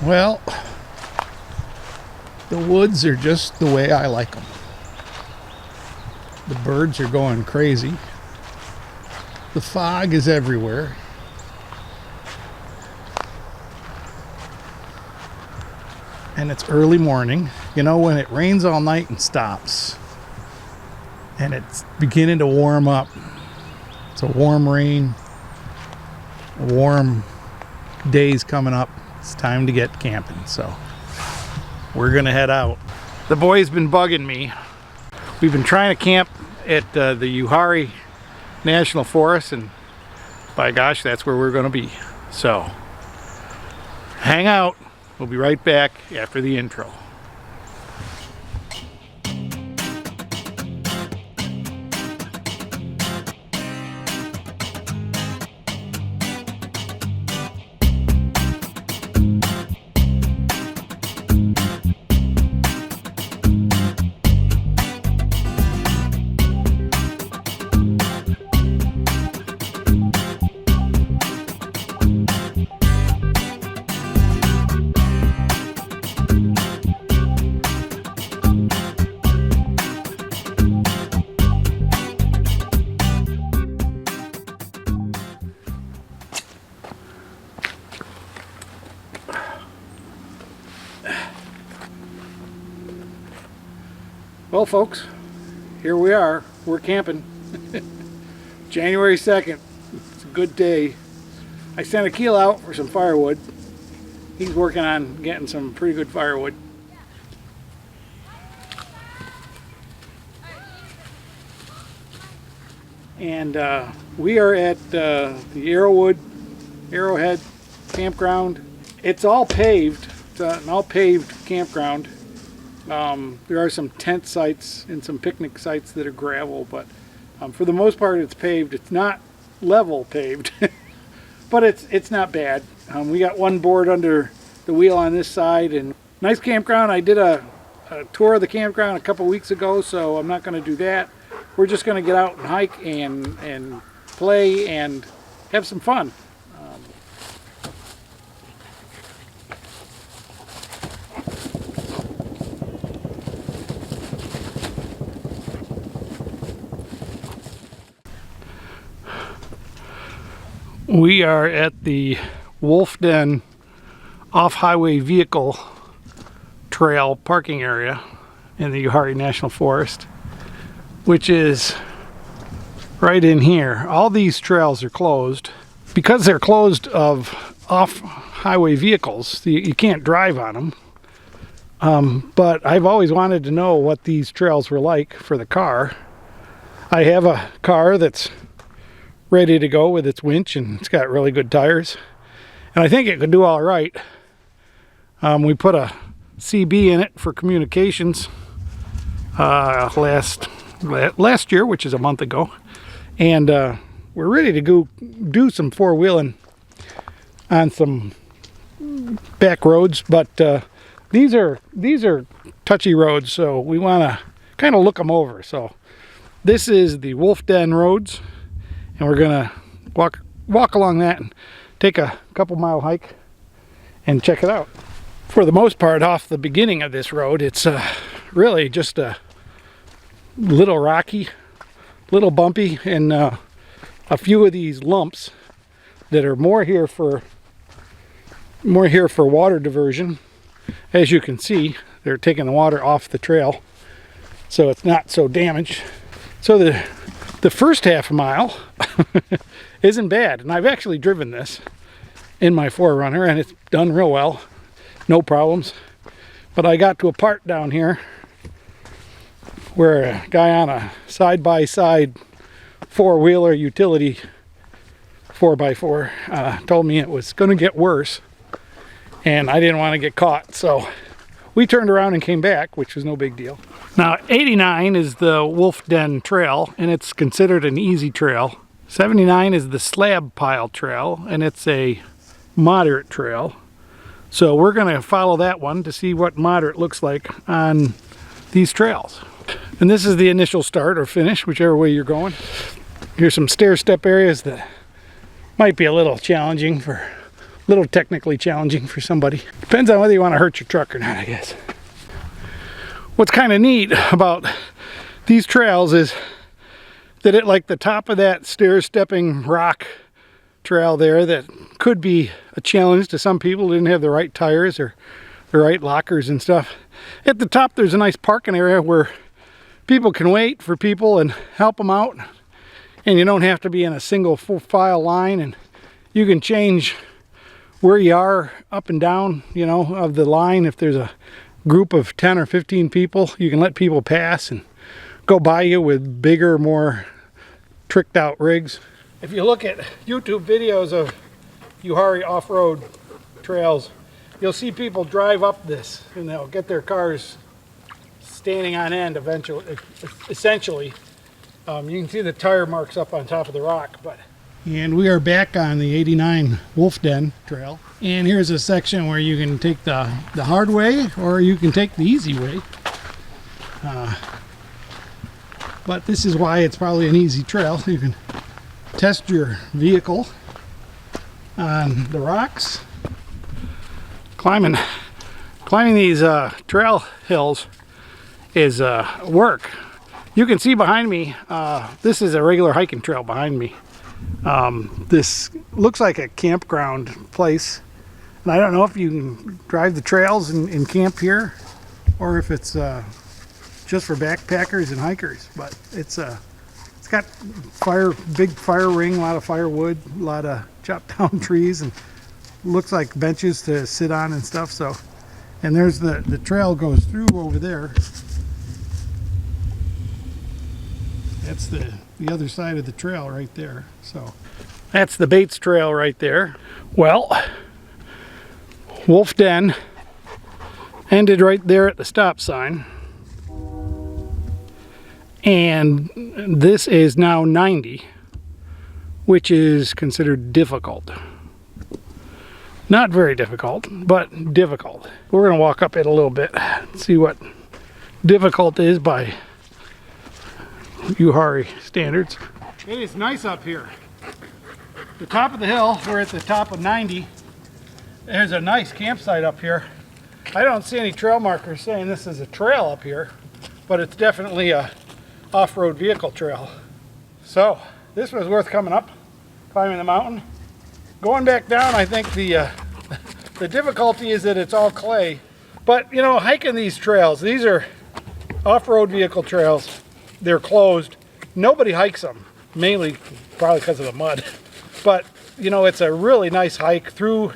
Well, the woods are just the way I like them. The birds are going crazy. The fog is everywhere. And it's early morning. You know, when it rains all night and stops, and it's beginning to warm up. It's a warm rain, warm days coming up. It's time to get camping, so we're gonna head out. The boy's been bugging me. We've been trying to camp at the Uwharrie National Forest, and by gosh, that's where we're gonna be. So hang out. We'll be right back after the intro. Well, folks, here we are. We're camping. January 2nd. It's a good day. I sent Akil out for some firewood. He's working on getting some pretty good firewood. And we are at the Arrowhead campground. It's all paved. It's an all paved campground. There are some tent sites and some picnic sites that are gravel, but for the most part it's paved. It's not level paved, but it's not bad. We got one board under the wheel on this side, and nice campground. I did a tour of the campground a couple weeks ago, so I'm not going to do that. We're just going to get out and hike and play and have some fun. We are at the Wolf Den off-highway vehicle trail parking area in the Uwharrie National Forest, which is right in here. All these trails are closed. Because they're closed of off-highway vehicles, you can't drive on them. But I've always wanted to know what these trails were like for the car. I have a car that's ready to go with its winch, and it's got really good tires, and I think it could do all right. We put a CB in it for communications last year, which is a month ago, and we're ready to go do some four-wheeling on some back roads, but these are touchy roads, so we want to kind of look them over. So this is the Wolf Den roads, and we're gonna walk along that and take a couple mile hike and check it out. For the most part, off the beginning of this road, it's really just a little rocky, little bumpy, and a few of these lumps that are more here for water diversion. As you can see, they're taking the water off the trail, so it's not so damaged. So the first half mile isn't bad, and I've actually driven this in my 4Runner, and it's done real well, no problems. But I got to a part down here where a guy on a side-by-side four-wheeler utility 4x4 told me it was going to get worse, and I didn't want to get caught, so we turned around and came back, which was no big deal. Now 89 is the Wolf Den trail, and it's considered an easy trail. 79 is the Slab Pile trail, and it's a moderate trail. So we're going to follow that one to see what moderate looks like on these trails. And this is the initial start or finish, whichever way you're going. Here's some stair step areas that might be a little challenging for little technically challenging for somebody. Depends on whether you want to hurt your truck or not, I guess. What's kind of neat about these trails is that at like the top of that stair-stepping rock trail there, that could be a challenge to some people who didn't have the right tires or the right lockers and stuff. At the top there's a nice parking area where people can wait for people and help them out, and you don't have to be in a single full file line, and you can change where you are up and down, you know, of the line. If there's a group of 10 or 15 people, you can let people pass and go by you with bigger, more tricked out rigs. If you look at YouTube videos of Uwharrie off-road trails, you'll see people drive up this and they'll get their cars standing on end essentially. You can see the tire marks up on top of the rock. And we are back on the 89 Wolf Den trail, and here's a section where you can take the hard way or you can take the easy way. But this is why it's probably an easy trail. You can test your vehicle on the rocks. Climbing these trail hills is work. You can see behind me, this is a regular hiking trail behind me. This looks like a campground place, and I don't know if you can drive the trails and camp here or if it's just for backpackers and hikers, but it's got big fire ring, a lot of firewood, a lot of chopped down trees, and looks like benches to sit on and stuff. So, and there's the trail goes through over there. That's the other side of the trail right there. So that's the Bates Trail right there. Well, Wolf Den ended right there at the stop sign. And this is now 90, which is considered difficult. Not very difficult, but difficult. We're going to walk up it a little bit and see what difficult is by Uwharrie standards. It is nice up here. The top of the hill, we're at the top of 90. There's a nice campsite up here. I don't see any trail markers saying this is a trail up here, but it's definitely a off-road vehicle trail. So this was worth coming up, climbing the mountain. Going back down, I think the difficulty is that it's all clay. But you know, hiking these trails, these are off-road vehicle trails. They're closed. Nobody hikes them, mainly probably because of the mud. But you know, it's a really nice hike through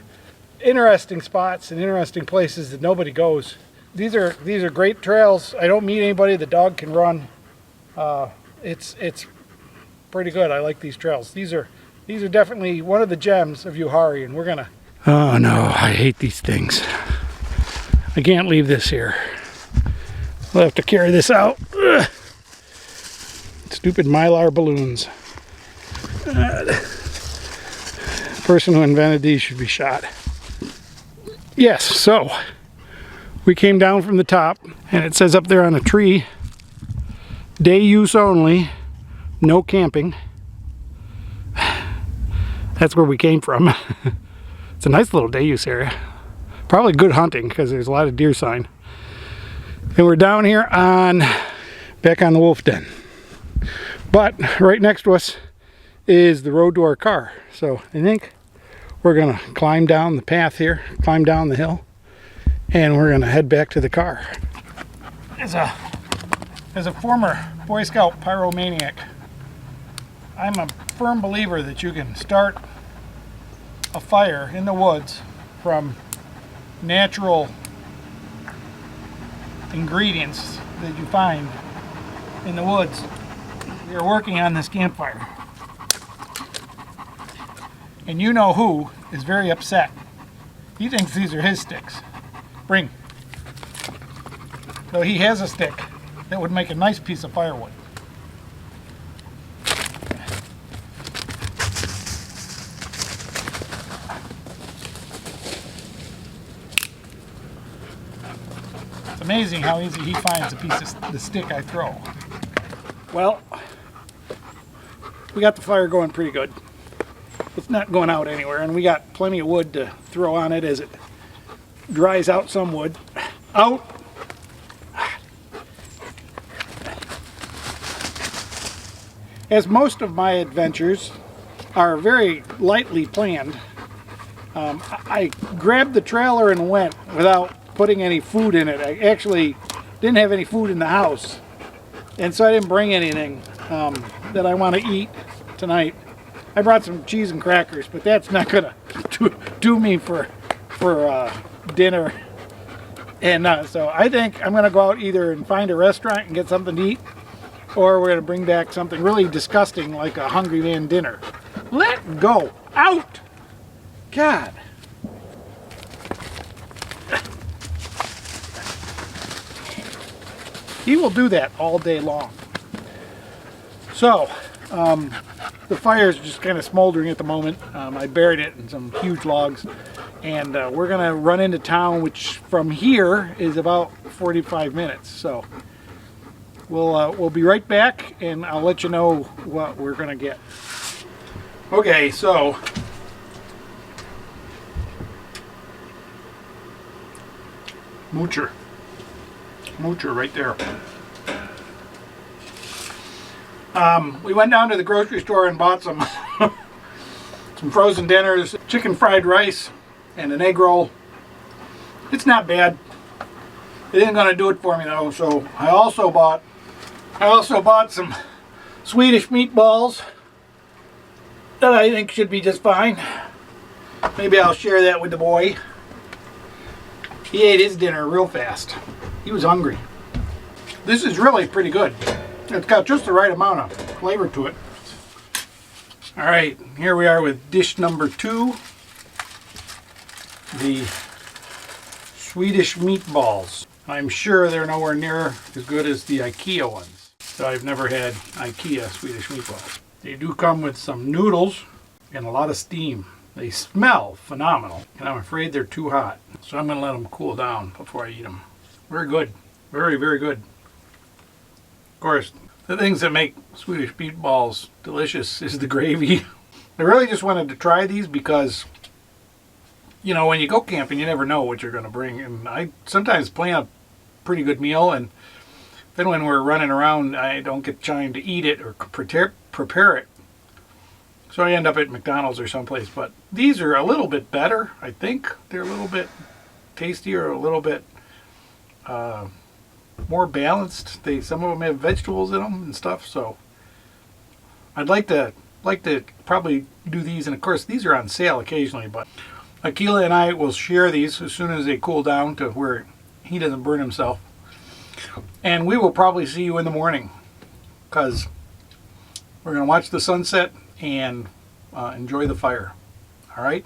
interesting spots and interesting places that nobody goes. These are great trails. I don't meet anybody. The dog can run. It's pretty good. I like these trails. These are definitely one of the gems of Uwharrie, and we're gonna. Oh no, I hate these things. I can't leave this here. We'll have to carry this out. Ugh. Stupid Mylar balloons. The person who invented these should be shot. Yes, so we came down from the top, and it says up there on a tree, day use only, no camping. That's where we came from. It's a nice little day use area. Probably good hunting because there's a lot of deer sign. And we're down here back on the Wolf Den. But right next to us is the road to our car. So I think we're gonna climb down the path here, climb down the hill, and we're gonna head back to the car. As a former Boy Scout pyromaniac, I'm a firm believer that you can start a fire in the woods from natural ingredients that you find in the woods. We are working on this campfire, and you know who is very upset. He thinks these are his sticks. Bring. So he has a stick that would make a nice piece of firewood. It's amazing how easy he finds a piece of the stick I throw. Well, we got the fire going pretty good. it's not going out anywhere, and we got plenty of wood to throw on it as it dries out some wood. Out! As most of my adventures are very lightly planned, I grabbed the trailer and went without putting any food in it. I actually didn't have any food in the house, and so I didn't bring anything that I want to eat tonight. I brought some cheese and crackers, but that's not gonna do me for dinner. And so I think I'm gonna go out either and find a restaurant and get something to eat, or we're gonna bring back something really disgusting like a Hungry Man dinner. Let go! Out! God! He will do that all day long. So, the fire is just kind of smoldering at the moment. I buried it in some huge logs, and we're gonna run into town, which from here is about 45 minutes. So we'll be right back, and I'll let you know what we're gonna get. Okay, so moocher right there. We went down to the grocery store and bought some some frozen dinners, chicken fried rice, and an egg roll. It's not bad. It isn't gonna do it for me though. So I also bought some Swedish meatballs that I think should be just fine. Maybe I'll share that with the boy. He ate his dinner real fast. He was hungry. This is really pretty good. It's got just the right amount of flavor to it. All right, here we are with dish number 2. The Swedish meatballs. I'm sure they're nowhere near as good as the IKEA ones. So I've never had IKEA Swedish meatballs. They do come with some noodles and a lot of steam. They smell phenomenal, and I'm afraid they're too hot. So I'm gonna let them cool down before I eat them. Very good, very, very good. Of course, the things that make Swedish meatballs delicious is the gravy. I really just wanted to try these because, you know, when you go camping, you never know what you're gonna bring. And I sometimes plan a pretty good meal, and then when we're running around, I don't get time to eat it or prepare it. So I end up at McDonald's or someplace. But these are a little bit better, I think. They're a little bit tastier, a little bit more balanced. Some of them have vegetables in them and stuff. So I'd like to probably do these. And of course, these are on sale occasionally. But Akila and I will share these as soon as they cool down to where he doesn't burn himself. And we will probably see you in the morning, because we're going to watch the sunset and enjoy the fire. All right?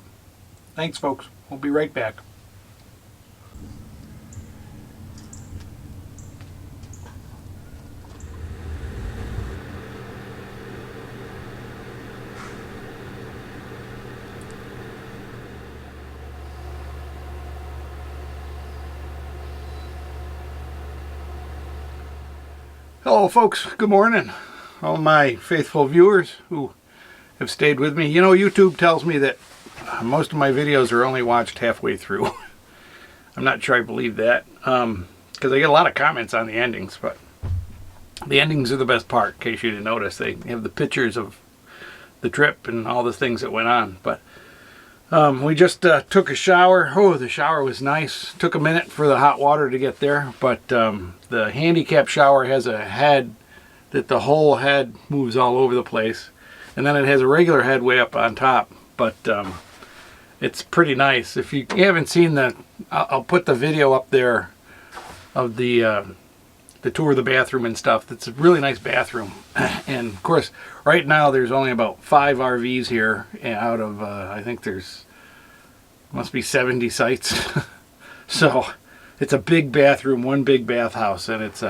Thanks, folks. We'll be right back. Hello, folks. Good morning. All my faithful viewers who have stayed with me. You know, YouTube tells me that most of my videos are only watched halfway through. I'm not sure I believe that, because I get a lot of comments on the endings, but the endings are the best part, in case you didn't notice. They have the pictures of the trip and all the things that went on. But we just took a shower. Oh, the shower was nice. Took a minute for the hot water to get there, but the handicap shower has a head that the whole head moves all over the place, and then it has a regular head way up on top. But it's pretty nice. If you haven't seen I'll put the video up there of the tour of the bathroom and stuff. It's a really nice bathroom. And of course, right now there's only about 5 RVs here out of I think must be 70 sites. So it's a big bathroom, one big bathhouse, and it's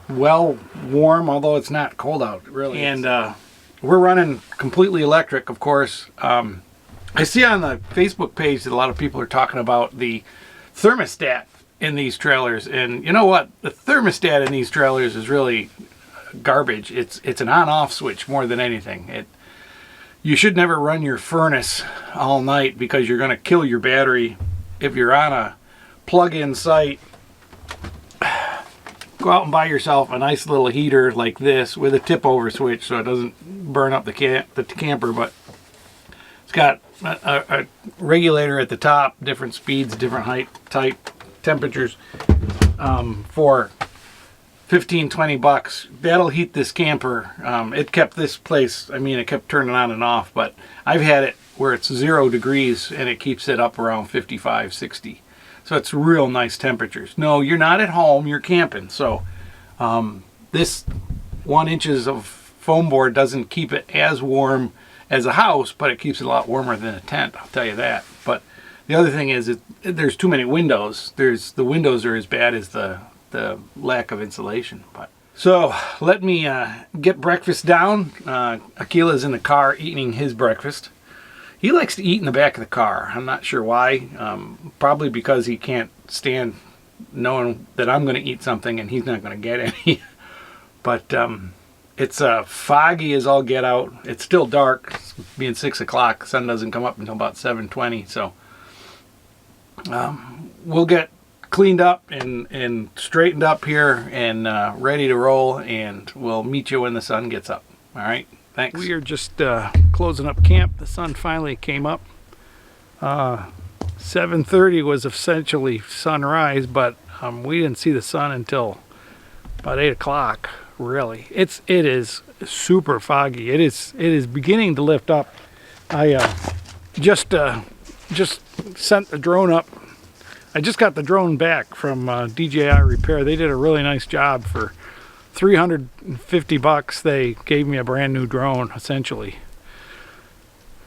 well warm, although it's not cold out, really. And we're running completely electric, of course. I see on the Facebook page that a lot of people are talking about the thermostat in these trailers, and you know what? The thermostat in these trailers is really garbage. It's an on-off switch more than anything. You should never run your furnace all night because you're going to kill your battery. If you're on a plug-in site, go out and buy yourself a nice little heater like this with a tip-over switch so it doesn't burn up the camper. But it's got a regulator at the top, different speeds, different height, type, temperatures, for 15-20 bucks. That'll heat this camper. It kept this place, I mean, it kept turning on and off, but I've had it where it's 0 degrees and it keeps it up around 55, 60. So it's real nice temperatures. No, you're not at home, you're camping. So this 1 inches of foam board doesn't keep it as warm as a house, but it keeps it a lot warmer than a tent, I'll tell you that. But the other thing is there's too many windows. The windows are as bad as the lack of insulation. But so let me get breakfast down. Akila's in the car eating his breakfast. He likes to eat in the back of the car. I'm not sure why. Probably because he can't stand knowing that I'm going to eat something and he's not going to get any. But it's foggy as all get out. It's still dark. It's being 6 o'clock. The sun doesn't come up until about 7:20. So we'll get cleaned up and straightened up here and ready to roll, and we'll meet you when the sun gets up. All right, thanks. We are just closing up camp. The sun finally came up. 7:30 was essentially sunrise, but we didn't see the sun until about 8 o'clock. Really, it is super foggy. It is beginning to lift up. I just sent the drone up. I just got the drone back from DJI Repair. They did a really nice job. For 350 bucks. They gave me a brand new drone, essentially.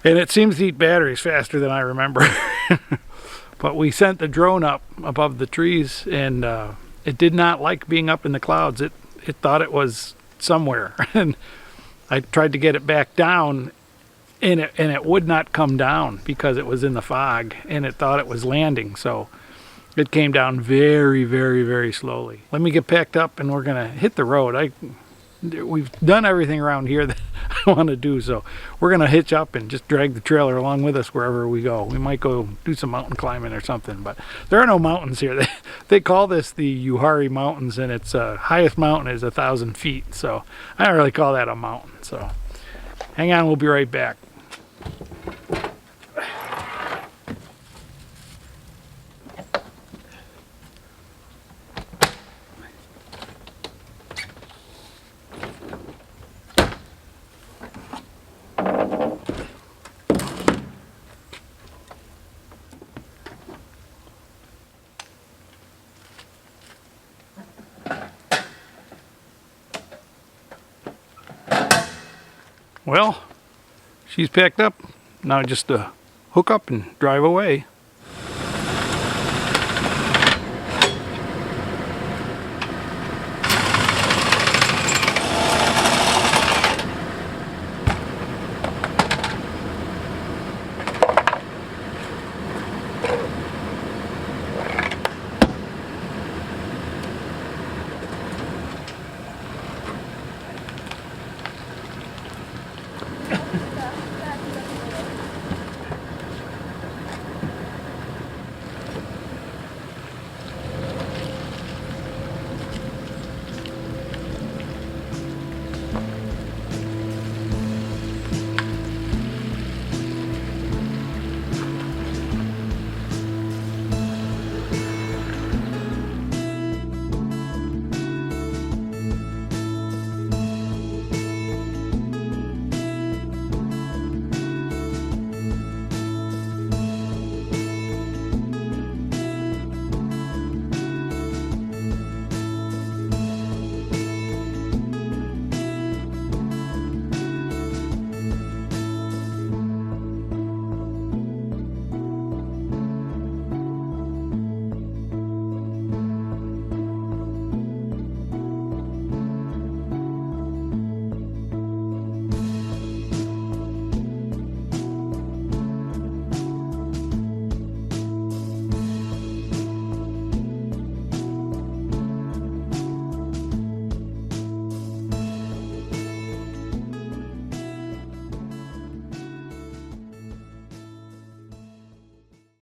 And it seems to eat batteries faster than I remember. But we sent the drone up above the trees, and it did not like being up in the clouds. It thought it was somewhere. And I tried to get it back down, and it would not come down because it was in the fog, and it thought it was landing. So it came down very, very, very slowly. Let me get packed up and we're gonna hit the road. We've done everything around here that I want to do, so we're gonna hitch up and just drag the trailer along with us wherever we go. We might go do some mountain climbing or something, but there are no mountains here. They call this the Uwharrie Mountains, and its highest mountain is 1,000 feet, so I don't really call that a mountain. So hang on, we'll be right back. Well, she's packed up. Now just hook up and drive away.